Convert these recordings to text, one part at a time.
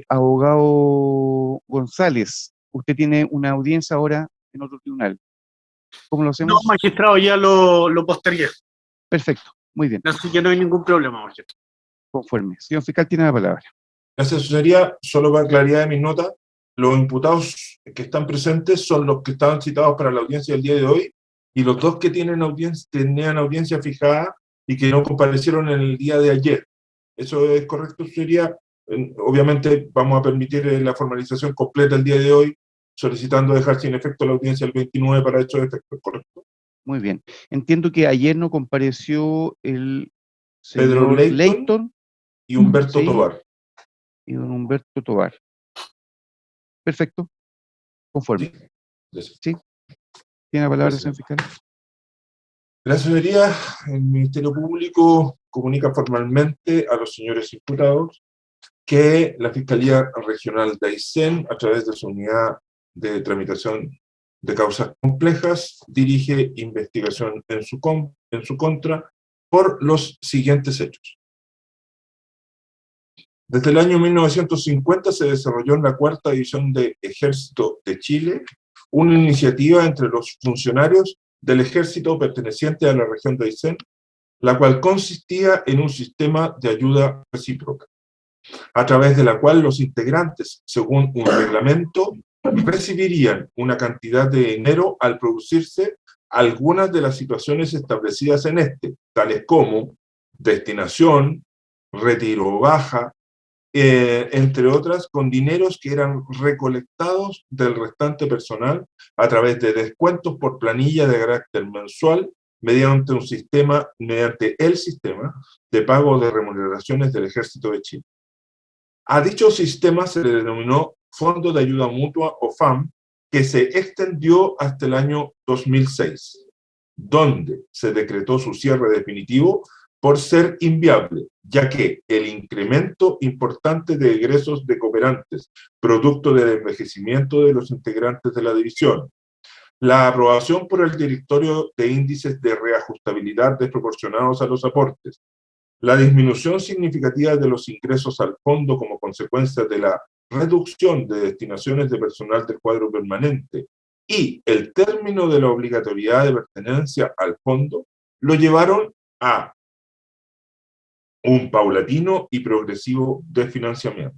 Abogado González, usted tiene una audiencia ahora en otro tribunal. ¿Cómo lo No, hacemos? magistrado, ya lo postergué. Perfecto, muy bien, Así que no hay ningún problema, magistrado. conforme. Señor fiscal, tiene la palabra. Gracias, señoría. Solo para claridad de mis notas, los imputados que están presentes son los que estaban citados para la audiencia del día de hoy y los dos que tenían audiencia fijada y que no comparecieron en el día de ayer. ¿Eso es correcto, señoría? Obviamente vamos a permitir la formalización completa el día de hoy, solicitando dejar sin efecto la audiencia el 29 para estos efectos, ¿correcto? Muy bien. Entiendo que ayer no compareció el Pedro señor Leighton Leighton, y Humberto ¿sí? Tobar. Y don Humberto Tobar. Perfecto, conforme. ¿Sí? Gracias. ¿Sí? Tiene la palabra, Gracias. señor fiscal. Gracias, señoría. El Ministerio Público comunica formalmente a los señores imputados que la Fiscalía Regional de Aysén, a través de su unidad de tramitación de causas complejas, dirige investigación en su contra por los siguientes hechos. Desde el año 1950 se desarrolló en la Cuarta División de Ejército de Chile una iniciativa entre los funcionarios del ejército perteneciente a la región de Aysén, la cual consistía en un sistema de ayuda recíproca, a través de la cual los integrantes, según un reglamento, recibirían una cantidad de dinero al producirse algunas de las situaciones establecidas en este, tales como destinación, retiro o baja, entre otras, con dineros que eran recolectados del restante personal a través de descuentos por planilla de carácter mensual mediante el sistema de pago de remuneraciones del Ejército de Chile. A dicho sistema se le denominó Fondo de Ayuda Mutua o FAM, que se extendió hasta el año 2006, donde se decretó su cierre definitivo por ser inviable, ya que el incremento importante de egresos de cooperantes, producto del envejecimiento de los integrantes de la división, la aprobación por el directorio de índices de reajustabilidad desproporcionados a los aportes, la disminución significativa de los ingresos al fondo como consecuencia de la reducción de destinaciones de personal del cuadro permanente y el término de la obligatoriedad de pertenencia al fondo, lo llevaron a un paulatino y progresivo desfinanciamiento.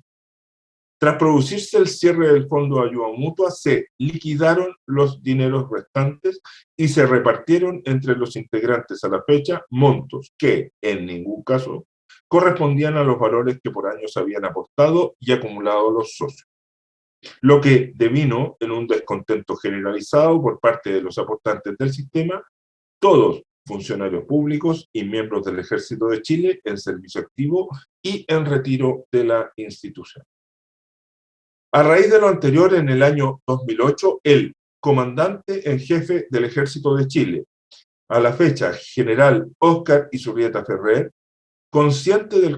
Tras producirse el cierre del Fondo de Ayuda Mutua, se liquidaron los dineros restantes y se repartieron entre los integrantes a la fecha montos que, en ningún caso, correspondían a los valores que por años habían apostado y acumulado los socios, lo que devino en un descontento generalizado por parte de los aportantes del sistema, todos funcionarios públicos y miembros del Ejército de Chile en servicio activo y en retiro de la institución. A raíz de lo anterior, en el año 2008, el comandante en jefe del Ejército de Chile, a la fecha general Óscar Izurrieta Ferrer, consciente del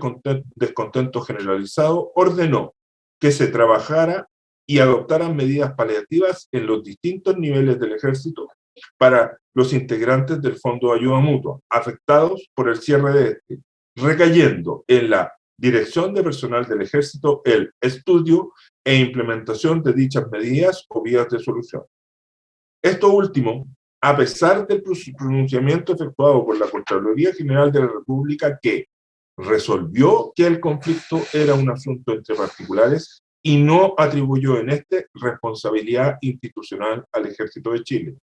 descontento generalizado, ordenó que se trabajara y adoptaran medidas paliativas en los distintos niveles del Ejército para los integrantes del Fondo de Ayuda Mutua, afectados por el cierre de este, recayendo en la Dirección de Personal del Ejército el estudio e implementación de dichas medidas o vías de solución. Esto último, a pesar del pronunciamiento efectuado por la Contraloría General de la República, que resolvió que el conflicto era un asunto entre particulares y no atribuyó en este responsabilidad institucional al Ejército de Chile,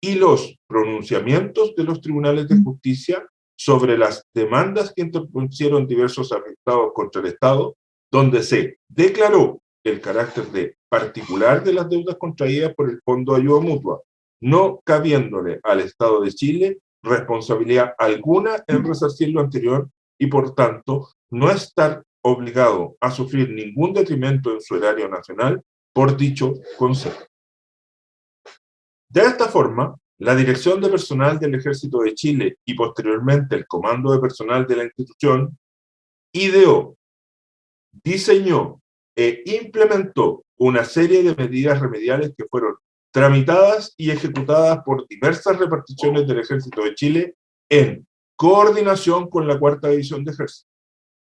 y los pronunciamientos de los tribunales de justicia sobre las demandas que interpusieron diversos afectados contra el Estado, donde se declaró el carácter de particular de las deudas contraídas por el Fondo de Ayuda Mutua, no cabiéndole al Estado de Chile responsabilidad alguna en resarcir lo anterior y, por tanto, no estar obligado a sufrir ningún detrimento en su erario nacional por dicho consejo. De esta forma, la Dirección de Personal del Ejército de Chile y posteriormente el Comando de Personal de la institución ideó, diseñó e implementó una serie de medidas remediales que fueron tramitadas y ejecutadas por diversas reparticiones del Ejército de Chile en coordinación con la Cuarta División de Ejército.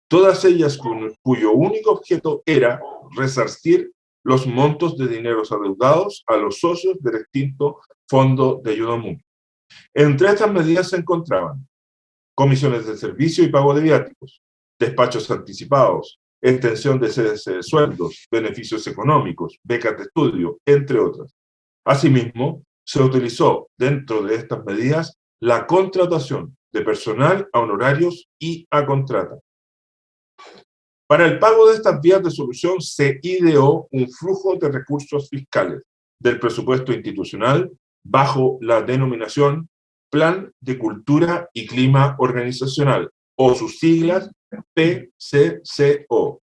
todas ellas cuyo único objeto era resarcir los montos de dineros adeudados a los socios del extinto Fondo de Ayuda Mutua. Entre estas medidas se encontraban comisiones de servicio y pago de viáticos, despachos anticipados, extensión de cese de sueldos, beneficios económicos, becas de estudio, entre otras. Asimismo, se utilizó dentro de estas medidas la contratación de personal a honorarios y a contrata. Para el pago de estas vías de solución se ideó un flujo de recursos fiscales del presupuesto institucional bajo la denominación Plan de Cultura y Clima Organizacional, o sus siglas PCCO.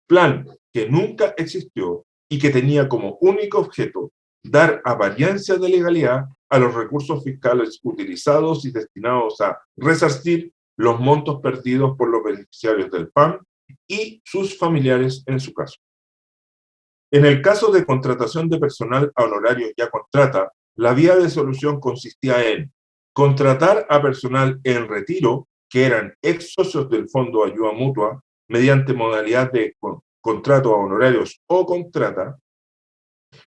Plan que nunca existió y que tenía como único objeto dar apariencia de legalidad a los recursos fiscales utilizados y destinados a resarcir los montos perdidos por los beneficiarios del PAM y sus familiares en su caso. En el caso de contratación de personal a honorarios y a contrata, la vía de solución consistía en contratar a personal en retiro, que eran ex socios del Fondo de Ayuda Mutua, mediante modalidad de contrato a honorarios o contrata,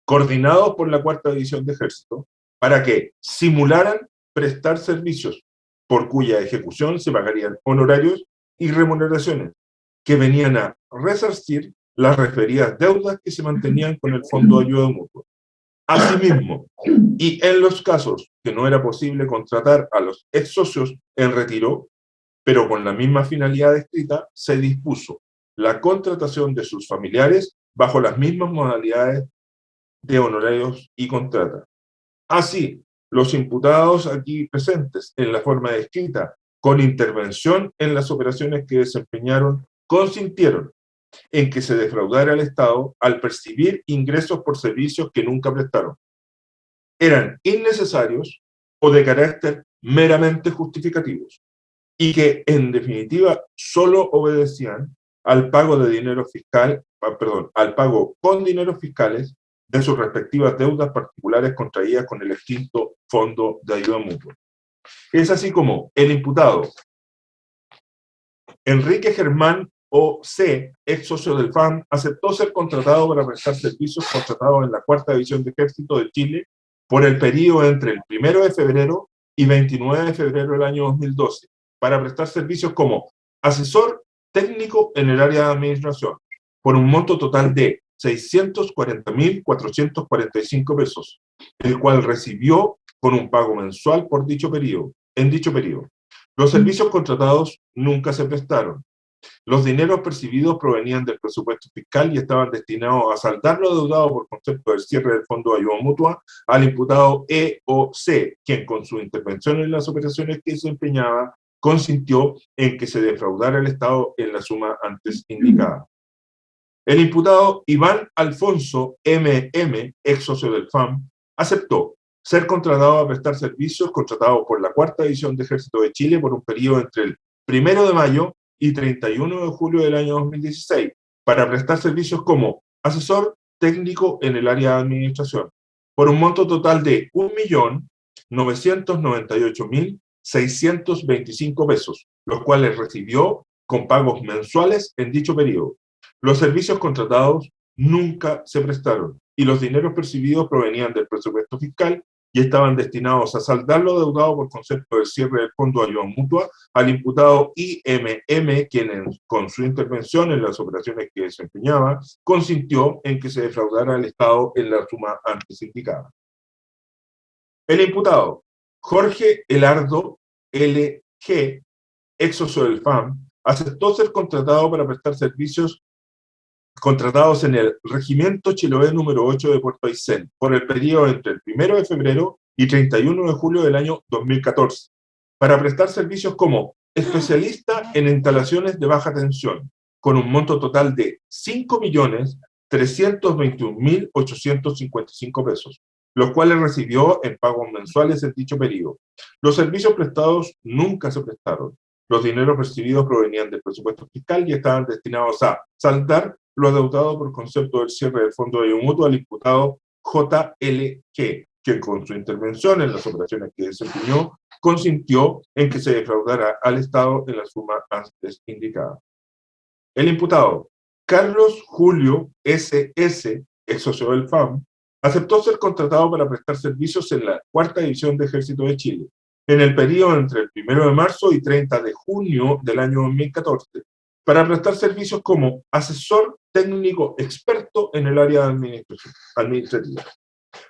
coordinados por la Cuarta División de Ejército, para que simularan prestar servicios, por cuya ejecución se pagarían honorarios y remuneraciones, que venían a resarcir las referidas deudas que se mantenían con el Fondo de Ayuda Mutua. Asimismo, y en los casos que no era posible contratar a los ex socios en retiro, pero con la misma finalidad descrita, se dispuso la contratación de sus familiares bajo las mismas modalidades de honorarios y contrata. Así, los imputados aquí presentes en la forma descrita, con intervención en las operaciones que desempeñaron, consintieron en que se defraudara al Estado al percibir ingresos por servicios que nunca prestaron. Eran innecesarios o de carácter meramente justificativos, y que, en definitiva, solo obedecían al pago de dinero fiscal, al pago con dineros fiscales de sus respectivas deudas particulares contraídas con el extinto Fondo de Ayuda Mutua. Es así como el imputado Enrique Germán O.C., ex socio del FAM, aceptó ser contratado para prestar servicios contratados en la Cuarta División de Ejército de Chile por el periodo entre el 1 de febrero y 29 de febrero del año 2012, para prestar servicios como asesor técnico en el área de administración, por un monto total de 640.445 pesos, el cual recibió con un pago mensual por dicho periodo. En dicho periodo, los servicios contratados nunca se prestaron. Los dineros percibidos provenían del presupuesto fiscal y estaban destinados a saldar lo adeudado por concepto del cierre del Fondo de Ayuda Mutua al imputado E.O.C., quien con su intervención en las operaciones que desempeñaba consintió en que se defraudara el Estado en la suma antes indicada. El imputado Iván Alfonso M.M., ex socio del FAM, aceptó ser contratado a prestar servicios contratados por la Cuarta División de Ejército de Chile por un periodo entre el 1 de mayo y 31 de julio del año 2016, para prestar servicios como asesor técnico en el área de administración, por un monto total de 1.998.625 pesos, los cuales recibió con pagos mensuales en dicho periodo. Los servicios contratados nunca se prestaron y los dineros percibidos provenían del presupuesto fiscal y estaban destinados a saldar lo deudado por concepto del cierre del Fondo de Ayuda Mutua al imputado IMM, quien con su intervención en las operaciones que desempeñaba, consintió en que se defraudara al Estado en la suma antes indicada. El imputado Jorge Elardo L.G., ex socio del FAM, aceptó ser contratado para prestar servicios contratados en el Regimiento Chiloé número 8 de Puerto Aysén por el periodo entre el 1 de febrero y 31 de julio del año 2014, para prestar servicios como especialista en instalaciones de baja tensión, con un monto total de 5.321.855 pesos, los cuales recibió en pagos mensuales en dicho periodo. Los servicios prestados nunca se prestaron. Los dineros percibidos provenían del presupuesto fiscal y estaban destinados a saldar lo adeudado por concepto del cierre del Fondo de Ayuda Mutua al imputado J.L.G., quien con su intervención en las operaciones que desempeñó, consintió en que se defraudara al Estado en la suma antes indicada. El imputado Carlos Julio S.S., ex socio del FAM, aceptó ser contratado para prestar servicios en la Cuarta División de Ejército de Chile, en el periodo entre el 1 de marzo y 30 de junio del año 2014, para prestar servicios como asesor técnico experto en el área administrativa,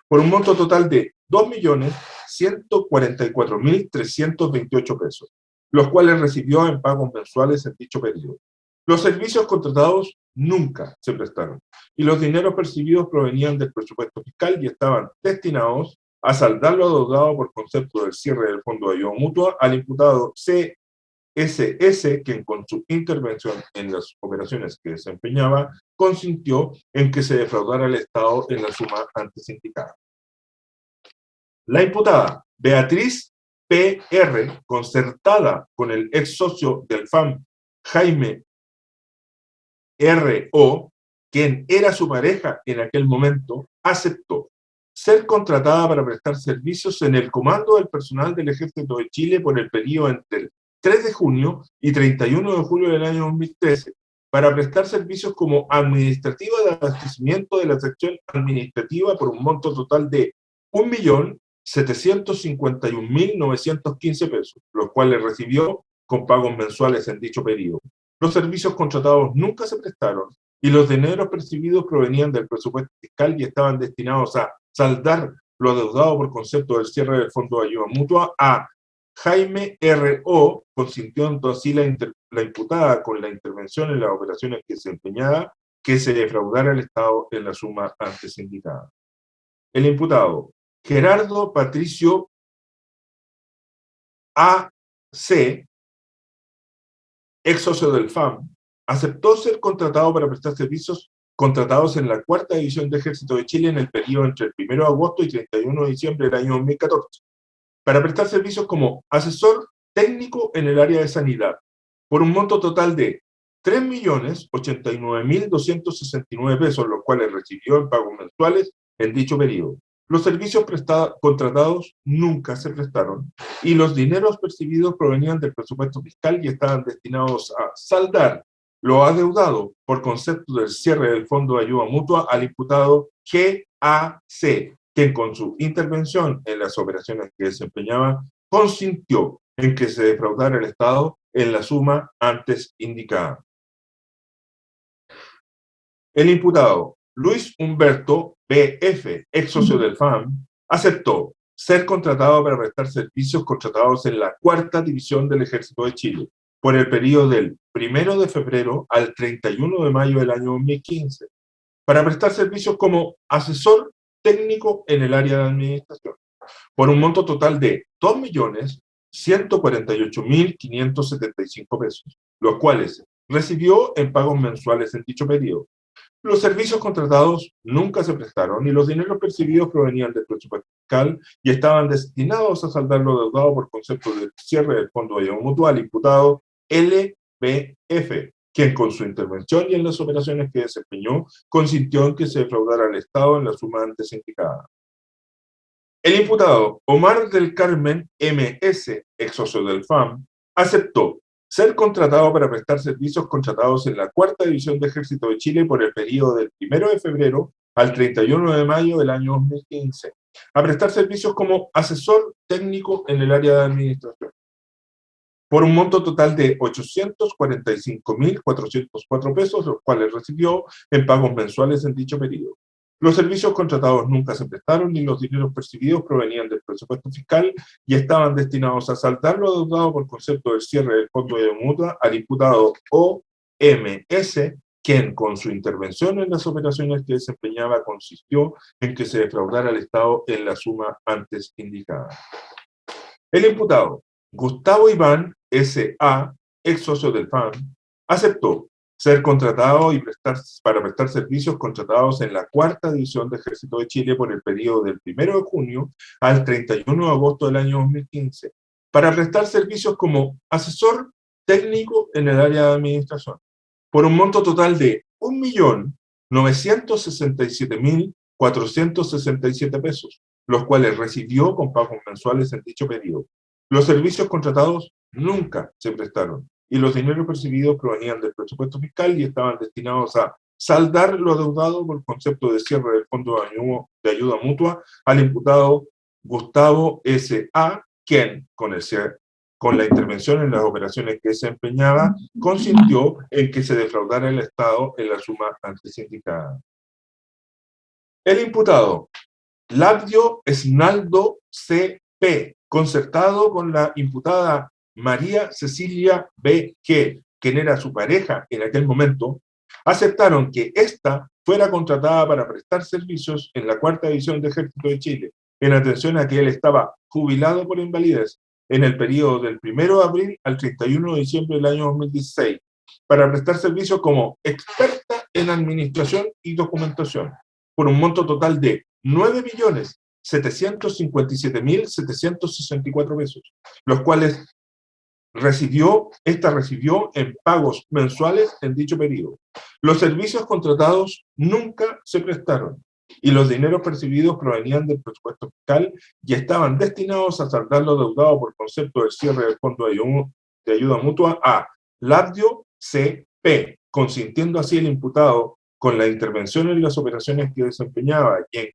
por un monto total de 2.144.328 pesos, los cuales recibió en pagos mensuales en dicho periodo. Los servicios contratados nunca se prestaron, y los dineros percibidos provenían del presupuesto fiscal y estaban destinados a saldar lo adeudado por concepto del cierre del Fondo de Ayuda Mutua al imputado CSS, quien con su intervención en las operaciones que desempeñaba, consintió en que se defraudara al Estado en la suma antes indicada. La imputada Beatriz P.R., concertada con el ex socio del FAM, Jaime R.O., quien era su pareja en aquel momento, aceptó ser contratada para prestar servicios en el comando del personal del Ejército de Chile por el periodo entre el 3 de junio y 31 de julio del año 2013, para prestar servicios como administrativa de abastecimiento de la sección administrativa por un monto total de 1.751.915 pesos, los cuales recibió con pagos mensuales en dicho periodo. Los servicios contratados nunca se prestaron y los dineros percibidos provenían del presupuesto fiscal y estaban destinados a saldar lo adeudado por concepto del cierre del Fondo de Ayuda Mutua a Jaime R.O., consintiendo así la imputada con la intervención en las operaciones que se empeñaba que se defraudara al Estado en la suma antes indicada. El imputado Gerardo Patricio A.C., ex socio del FAM, aceptó ser contratado para prestar servicios contratados en la Cuarta División de Ejército de Chile en el periodo entre el 1 de agosto y 31 de diciembre del año 2014, para prestar servicios como asesor técnico en el área de sanidad, por un monto total de 3.089.269 pesos, los cuales recibió en pagos mensuales en dicho periodo. Los servicios contratados nunca se prestaron y los dineros percibidos provenían del presupuesto fiscal y estaban destinados a saldar lo adeudado por concepto del cierre del Fondo de Ayuda Mutua al imputado G.A.C., quien con su intervención en las operaciones que desempeñaba consintió en que se defraudara el Estado en la suma antes indicada. El imputado Luis Humberto B.F., ex socio del FAM, aceptó ser contratado para prestar servicios contratados en la Cuarta División del Ejército de Chile por el periodo del 1 de febrero al 31 de mayo del año 2015, para prestar servicios como asesor técnico en el área de administración, por un monto total de 2.148.575 pesos, los cuales recibió en pagos mensuales en dicho periodo. Los servicios contratados nunca se prestaron y los dineros percibidos provenían del presupuesto fiscal y estaban destinados a saldar lo adeudado por concepto del cierre del Fondo de Ayuda Mutua al imputado LBF, quien con su intervención y en las operaciones que desempeñó consintió en que se defraudara al Estado en la suma antes indicada. El imputado Omar del Carmen M.S., ex socio del FAM, aceptó ser contratado para prestar servicios contratados en la Cuarta División de Ejército de Chile por el periodo del 1 de febrero al 31 de mayo del año 2015, a prestar servicios como asesor técnico en el área de administración, por un monto total de 845.404 pesos, los cuales recibió en pagos mensuales en dicho periodo. Los servicios contratados nunca se prestaron y los dineros percibidos provenían del presupuesto fiscal y estaban destinados a saldar lo adeudado por concepto del cierre del Fondo de Ayuda Mutua al imputado OMS, quien con su intervención en las operaciones que desempeñaba consistió en que se defraudara al Estado en la suma antes indicada. El imputado Gustavo Iván S.A., ex socio del FAM, aceptó ser contratado para prestar servicios contratados en la Cuarta División de Ejército de Chile por el periodo del 1 de junio al 31 de agosto del año 2015, para prestar servicios como asesor técnico en el área de administración, por un monto total de 1.967.467 pesos, los cuales recibió con pagos mensuales en dicho periodo. Los servicios contratados nunca se prestaron y los dineros percibidos provenían del presupuesto fiscal y estaban destinados a saldar lo adeudado por concepto de cierre del Fondo de Ayuda Mutua al imputado Gustavo S.A., quien, con la intervención en las operaciones que desempeñaba, consintió en que se defraudara el Estado en la suma antes indicada. El imputado Labdio Esnaldo C.P., concertado con la imputada María Cecilia B.G., quien era su pareja en aquel momento, aceptaron que ésta fuera contratada para prestar servicios en la Cuarta División de Ejército de Chile, en atención a que él estaba jubilado por invalidez en el periodo del 1 de abril al 31 de diciembre del año 2016, para prestar servicios como experta en administración y documentación, por un monto total de 9.757.764 pesos, los cuales recibió en pagos mensuales en dicho periodo. Los servicios contratados nunca se prestaron y los dineros percibidos provenían del presupuesto fiscal y estaban destinados a saldar lo deudado por concepto del cierre del Fondo de Ayuda Mutua a Labdio C.P., consintiendo así el imputado con la intervención en las operaciones que desempeñaba y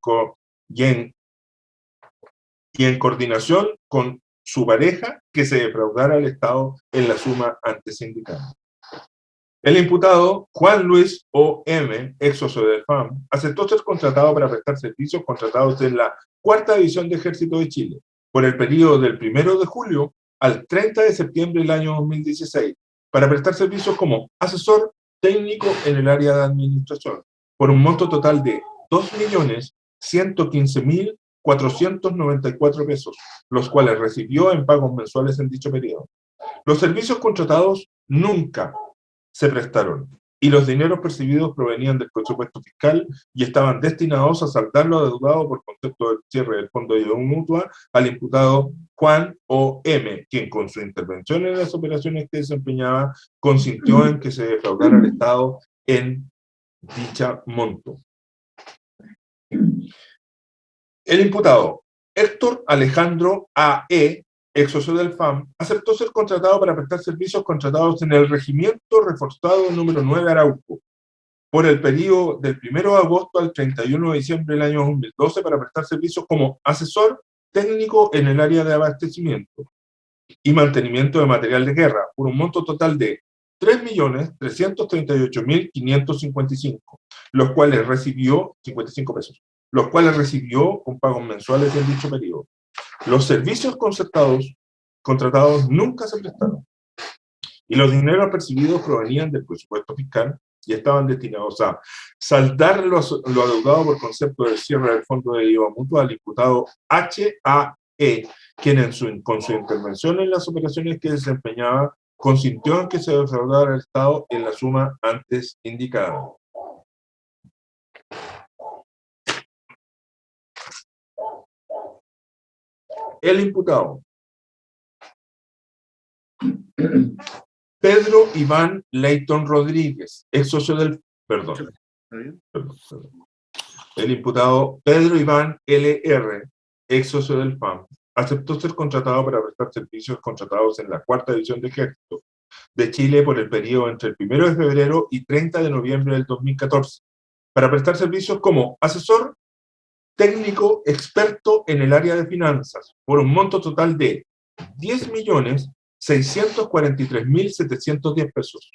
en coordinación con su pareja, que se defraudara al Estado en la suma antes indicada. El imputado Juan Luis O.M., ex socio del FAM, aceptó ser contratado para prestar servicios contratados en la Cuarta División de Ejército de Chile por el periodo del 1 de julio al 30 de septiembre del año 2016, para prestar servicios como asesor técnico en el área de administración, por un monto total de 2.115.494 pesos, los cuales recibió en pagos mensuales en dicho periodo. Los servicios contratados nunca se prestaron y los dineros percibidos provenían del presupuesto fiscal y estaban destinados a saldar lo adeudado por concepto del cierre del Fondo de Ayuda Mutua al imputado Juan O.M., quien con su intervención en las operaciones que desempeñaba consintió en que se defraudara al Estado en dicha monto. El imputado Héctor Alejandro A.E., ex socio del FAM, aceptó ser contratado para prestar servicios contratados en el Regimiento Reforzado número 9 Arauco por el periodo del 1 de agosto al 31 de diciembre del año 2012 para prestar servicios como asesor técnico en el área de abastecimiento y mantenimiento de material de guerra por un monto total de 3.338.555, los cuales recibió 55 pesos, los cuales recibió con pagos mensuales en dicho periodo. Los servicios contratados nunca se prestaron y los dineros percibidos provenían del presupuesto fiscal y estaban destinados a saldar lo adeudado por concepto del cierre del Fondo de Ayuda Mutua al imputado H.A.E., quien con su intervención en las operaciones que desempeñaba consintió en que se defraudara al Estado en la suma antes indicada. El imputado Pedro Iván Leighton Rodríguez, ex socio del... Perdón. El imputado Pedro Iván L.R., ex socio del FAM, aceptó ser contratado para prestar servicios contratados en la Cuarta División de Ejército de Chile por el periodo entre el 1 de febrero y 30 de noviembre del 2014, para prestar servicios como asesor técnico experto en el área de finanzas, por un monto total de 10.643.710 pesos,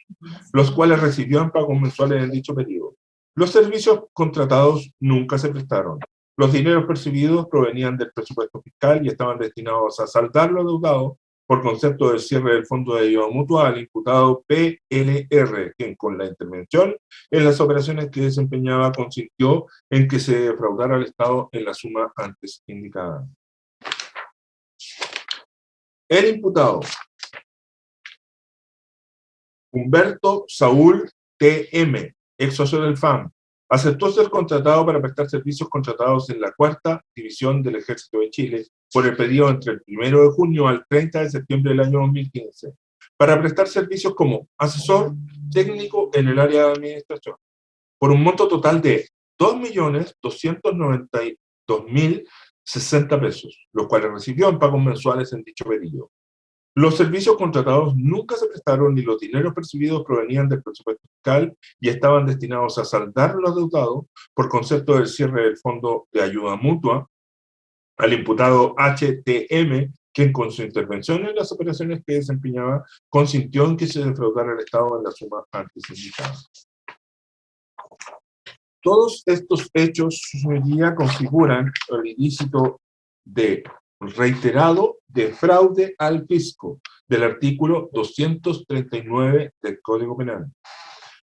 los cuales recibió en pagos mensuales en dicho periodo. Los servicios contratados nunca se prestaron. Los dineros percibidos provenían del presupuesto fiscal y estaban destinados a saldar lo adeudado por concepto del cierre del Fondo de Ayuda Mutua al imputado PLR, quien con la intervención en las operaciones que desempeñaba consintió en que se defraudara al Estado en la suma antes indicada. El imputado Humberto Saúl T.M., ex socio del FAM, aceptó ser contratado para prestar servicios contratados en la Cuarta División del Ejército de Chile por el periodo entre el 1 de junio al 30 de septiembre del año 2015, para prestar servicios como asesor técnico en el área de administración, por un monto total de 2.292.060 pesos, los cuales recibió en pagos mensuales en dicho periodo. Los servicios contratados nunca se prestaron y los dineros percibidos provenían del presupuesto fiscal y estaban destinados a saldar los adeudados por concepto del cierre del Fondo de Ayuda Mutua al imputado HTM, quien con su intervención en las operaciones que desempeñaba consintió en que se defraudara al Estado en la suma antes indicada. Todos estos hechos, señoría, configuran el ilícito de reiterado de fraude al fisco del artículo 239 del Código Penal.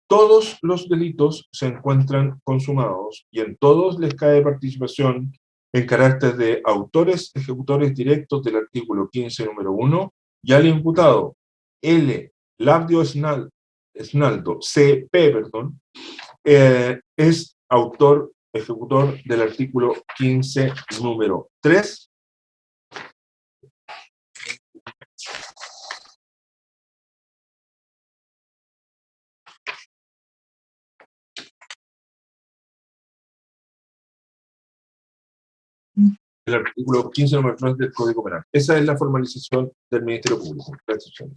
Todos los delitos se encuentran consumados y en todos les cae participación en carácter de autores ejecutores directos del artículo 15, número 1, y al imputado L. Labdio Esnaldo, CP, perdón, es autor ejecutor del artículo 15, número 3, el artículo 15, número 3 del Código Penal. Esa es la formalización del Ministerio Público. Gracias, señor.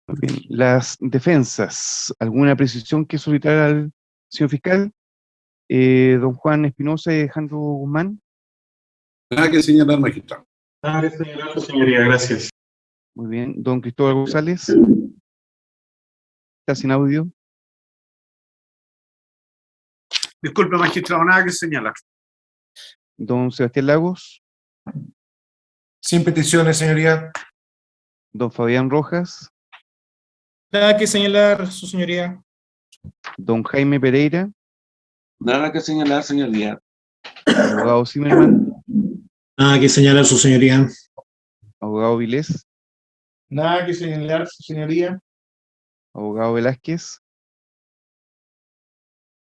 Muy bien. Las defensas, ¿alguna precisión que solicitar al señor fiscal? Don Juan Espinosa y Alejandro Guzmán. Nada que señalar, magistrado. Nada que señalar, señoría, gracias. Muy bien. Don Cristóbal González. Está sin audio. Disculpe, magistrado, nada que señalar. Don Sebastián Lagos. Sin peticiones, señoría. Don Fabián Rojas. Nada que señalar, su señoría. Don Jaime Pereira. Nada que señalar, señoría. Abogado Zimmerman. Nada que señalar, su señoría. Abogado Vilés. Nada que señalar, su señoría. Abogado Velázquez.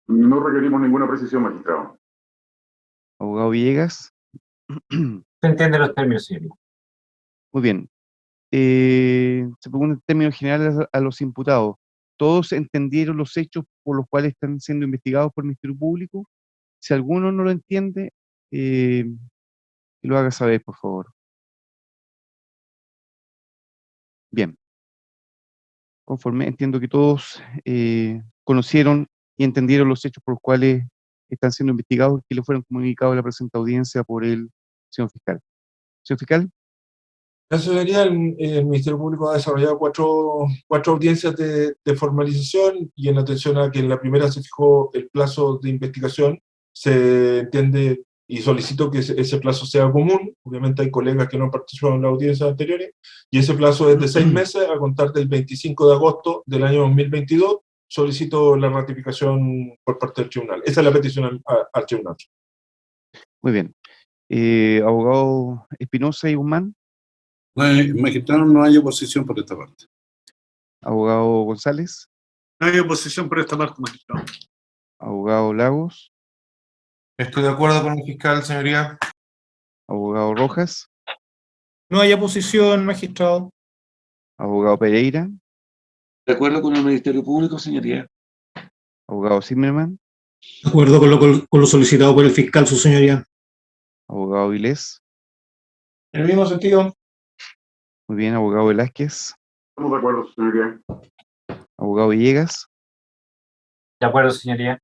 No requerimos ninguna precisión, magistrado. Abogado Villegas. Se entiende los términos, señoría. Muy bien. Se pregunta en términos generales a los imputados. ¿Todos entendieron los hechos por los cuales están siendo investigados por el Ministerio Público? Si alguno no lo entiende, que lo haga saber, por favor. Bien. Conforme entiendo que todos conocieron y entendieron los hechos por los cuales están siendo investigados y que le fueron comunicados a la presente audiencia por el señor fiscal. Señor fiscal. La señoría, el Ministerio Público ha desarrollado cuatro audiencias de formalización y en atención a que en la primera se fijó el plazo de investigación, se entiende y solicito que ese plazo sea común. Obviamente hay colegas que no han participado en las audiencias anteriores y ese plazo es de 6 meses a contar del 25 de agosto del año 2022. Solicito la ratificación por parte del tribunal. Esa es la petición al tribunal. Muy bien. Abogado Espinosa y Guzmán. Magistrado, no hay oposición por esta parte. Abogado González. No hay oposición por esta parte, magistrado. Abogado Lagos. Estoy de acuerdo con el fiscal, señoría. Abogado Rojas. No hay oposición, magistrado. Abogado Pereira. De acuerdo con el Ministerio Público, señoría. Abogado Zimmerman. De acuerdo con lo solicitado por el fiscal, su señoría. Abogado Vilés. En el mismo sentido. Muy bien, abogado Velázquez. Estamos de acuerdo, señoría. Abogado Villegas. De acuerdo, señoría.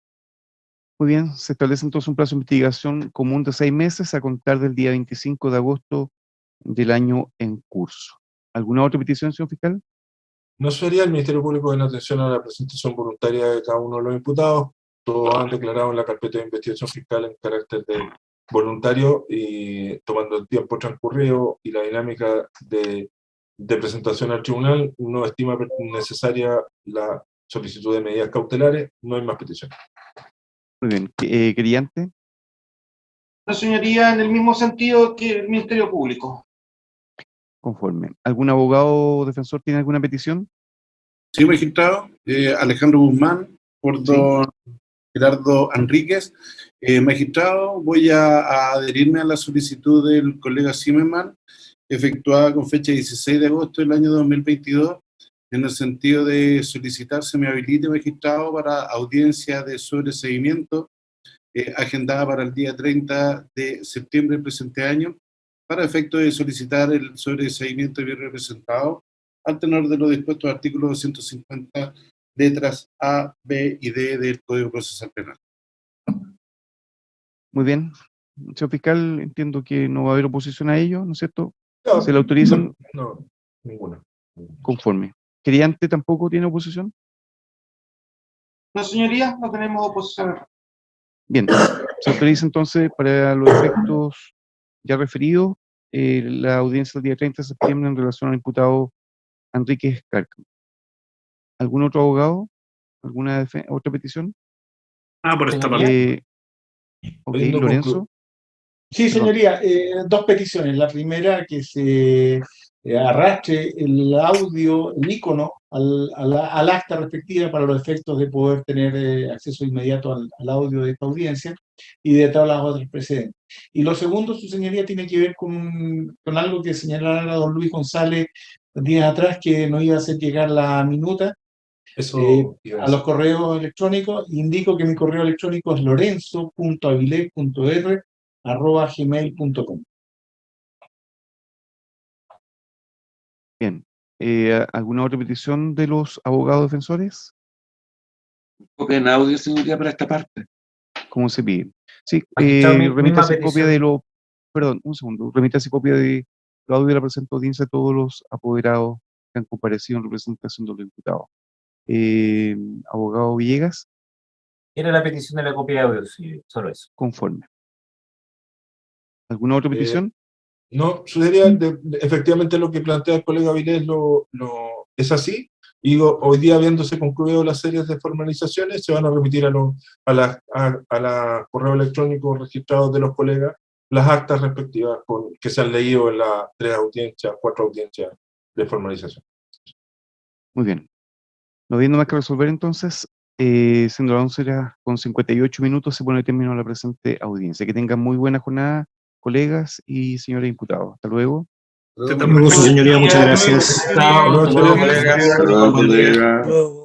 Muy bien, se establece entonces un plazo de investigación común de 6 meses a contar del día 25 de agosto del año en curso. ¿Alguna otra petición, señor fiscal? No sería el Ministerio Público en atención a la presentación voluntaria de cada uno de los imputados. Todos han declarado en la carpeta de investigación fiscal en carácter de voluntario y tomando el tiempo transcurrido y la dinámica de presentación al tribunal, no estima necesaria la solicitud de medidas cautelares. No hay más peticiones. Muy bien. Querellante. La señoría, en el mismo sentido que el Ministerio Público. Conforme. ¿Algún abogado defensor tiene alguna petición? Sí, magistrado. Alejandro Guzmán, por don Gerardo Enríquez. Magistrado, voy a adherirme a la solicitud del colega Zimmerman, efectuada con fecha 16 de agosto del año 2022, en el sentido de solicitar se me habilite, magistrado, para audiencia de sobreseguimiento agendada para el día 30 de septiembre del presente año, para efecto de solicitar el sobreseimiento de bien representado al tenor de lo dispuesto al artículo 250, letras A, B y D del Código Procesal Penal. Muy bien. Señor fiscal, entiendo que no va a haber oposición a ello, ¿no es cierto? No, ¿Se le autorizan? No, ninguna. Conforme. ¿Queriente tampoco tiene oposición? No, señoría, no tenemos oposición. Bien. Se autoriza entonces para los efectos ya referidos la audiencia del día 30 de septiembre en relación al imputado Enríquez Cárcamo. ¿Algún otro abogado? ¿Alguna otra petición? Por esta parte. Ok, Habiendo Lorenzo. Sí, señoría, dos peticiones. La primera, que se arrastre el audio, el icono, al acta respectiva para los efectos de poder tener acceso inmediato al audio de esta audiencia y de todas las otras precedentes. Y lo segundo, su señoría, tiene que ver con algo que señalara don Luis González días atrás, que nos iba a hacer llegar la minuta Eso iba a a los decir. correos electrónicos. Indico que mi correo electrónico es lorenzo.avilés.r@gmail.com. Bien. ¿Alguna otra petición de los abogados defensores? Copia en audio, señoría, para esta parte. ¿Cómo se pide? Sí, Magistrado, misma remítase copia petición. de lo... Perdón, un segundo. Remítase copia de lo audio de la presente audiencia a todos los apoderados que han comparecido en representación de los imputados. Abogado Villegas, Era la petición de la copia de audio, sí, solo eso. conforme. ¿Alguna otra petición? No, sería efectivamente lo que plantea el colega Avilés es así. Y hoy día, habiéndose concluido las series de formalizaciones, se van a remitir a la correo electrónico registrado de los colegas las actas respectivas que se han leído en las 4 audiencias de formalización. Muy bien. No habiendo más que resolver entonces, siendo las 11:58 minutos, se pone término a la presente audiencia. Que tengan muy buena jornada, colegas y señores imputados. Hasta luego. Luego, su señoría, muchas gracias. Hasta luego, Hasta luego, colega. Hasta luego.